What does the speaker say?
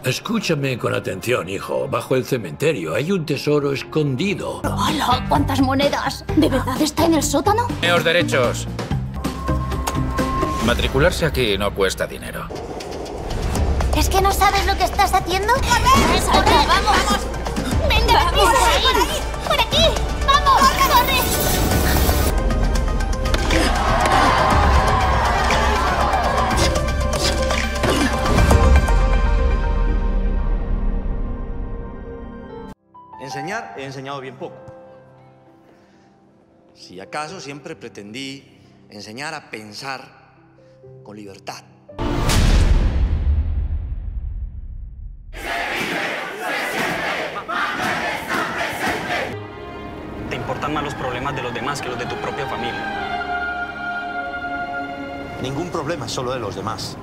Escúchame con atención, hijo. Bajo el cementerio hay un tesoro escondido. ¡Hola! ¿Cuántas monedas? ¿De verdad está en el sótano? Los derechos. Matricularse aquí no cuesta dinero. ¿Es que no sabes lo que estás haciendo? ¡Corre! ¡Corre! ¡Vamos! ¡Venga, vamos! ¡Por ahí! ¡Por aquí! ¡Vamos! ¡Corre! Enseñar, he enseñado bien poco. Si acaso siempre pretendí enseñar a pensar con libertad. Te importan más los problemas de los demás que los de tu propia familia. Ningún problema es solo de los demás.